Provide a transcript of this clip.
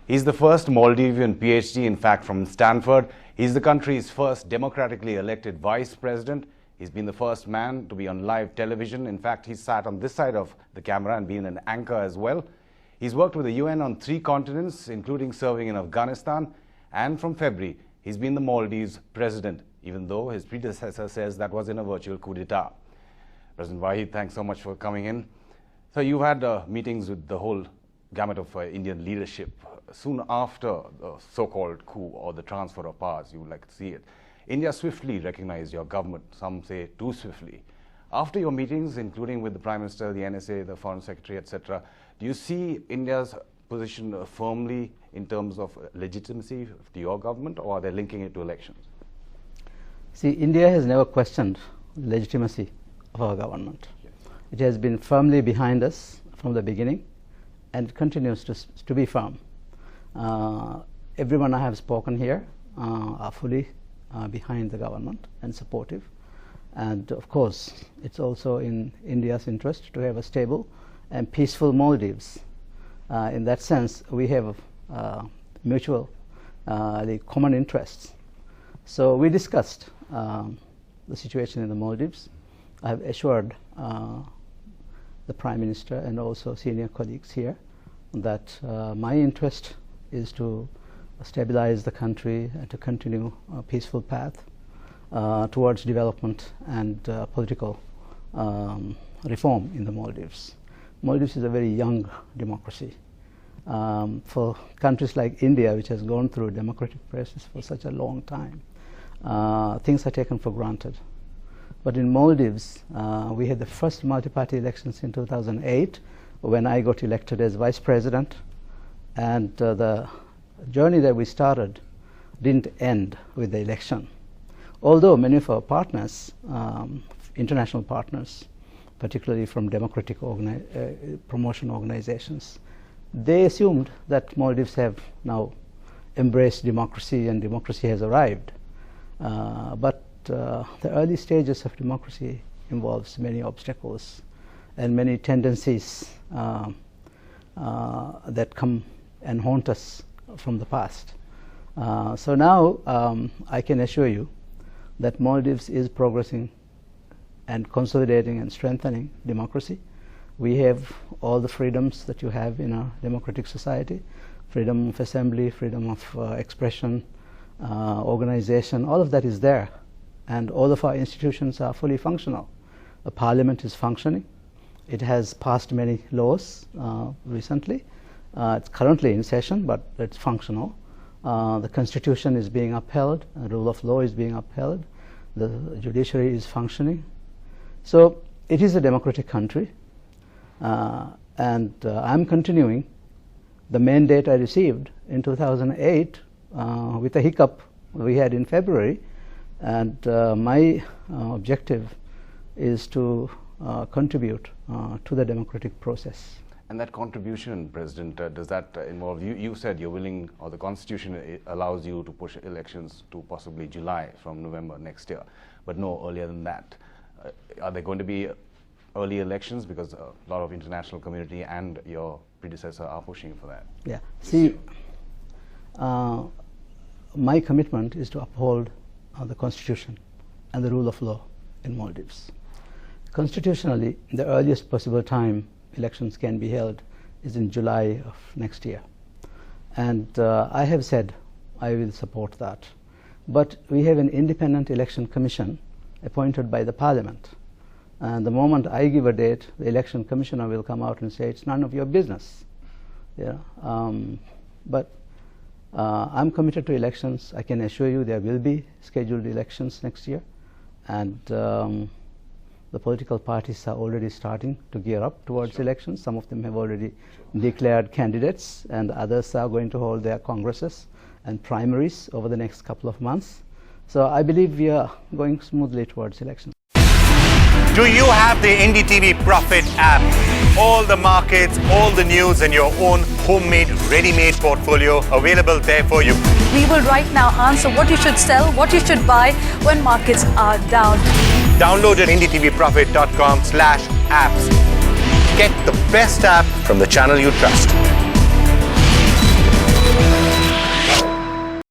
He's the first Maldivian PhD, in fact, from Stanford. He's the country's first democratically elected vice president. He's been the first man to be on live television. In fact, he's sat on this side of the camera and been an anchor as well. He's worked with the UN on 3 continents, including serving in Afghanistan. And from February, he's been the Maldives president, even though his predecessor says that was in a virtual coup d'etat. President Waheed, thanks so much for coming in. So you've had meetings with the whole gamut of Indian leadership soon after the so-called coup or the transfer of powers, you would like to see it. India swiftly recognized your government, some say too swiftly. After your meetings, including with the Prime Minister, the NSA, the Foreign Secretary, etc., do you see India's position firmly in terms of legitimacy to your government, or are they linking it to elections? See, India has never questioned legitimacy of our government. Yes. It has been firmly behind us from the beginning, and it continues to be firm. Everyone I have spoken here are fully behind the government and supportive. And of course, it's also in India's interest to have a stable and peaceful Maldives. In that sense, we have mutual common interests. So we discussed the situation in the Maldives. I have assured the Prime Minister and also senior colleagues here that my interest is to stabilize the country and to continue a peaceful path towards development and political reform in the Maldives. Maldives is a very young democracy. For countries like India, which has gone through a democratic process for such a long time, things are taken for granted. But in Maldives, we had the first multi-party elections in 2008 when I got elected as vice president, and the journey that we started didn't end with the election. Although many of our partners, international partners, particularly from democratic promotion organizations, they assumed that Maldives have now embraced democracy and democracy has arrived. But the early stages of democracy involves many obstacles and many tendencies that come and haunt us from the past. So now I can assure you that Maldives is progressing and consolidating and strengthening democracy. We have all the freedoms that you have in a democratic society: freedom of assembly, freedom of expression, organization. All of that is there, and all of our institutions are fully functional. The parliament is functioning. It has passed many laws recently. It's currently in session, but it's functional. The constitution is being upheld, the rule of law is being upheld, the judiciary is functioning. So it is a democratic country, and I'm continuing the mandate I received in 2008 with a hiccup we had in February, and my objective is to contribute to the democratic process. And that contribution, President, does that involve, you said you're willing, or the Constitution allows you to push elections to possibly July from November next year, but no earlier than that. Are there going to be early elections? Because a lot of international community and your predecessor are pushing for that. Yeah. See, my commitment is to uphold the Constitution and the rule of law in Maldives. Constitutionally, the earliest possible time elections can be held is in July of next year. And I have said I will support that. But we have an independent election commission appointed by the parliament. And the moment I give a date, the election commissioner will come out and say it's none of your business. Yeah. But I'm committed to elections. I can assure you there will be scheduled elections next year. And the political parties are already starting to gear up towards elections. Some of them have already declared candidates, and others are going to hold their congresses and primaries over the next couple of months. So I believe we are going smoothly towards elections. Do you have the NDTV Profit app? All the markets, all the news, and your own homemade, ready-made portfolio available there for you. We will right now answer what you should sell, what you should buy when markets are down. Download it ndtvprofit.com/apps. Get the best app from the channel you trust.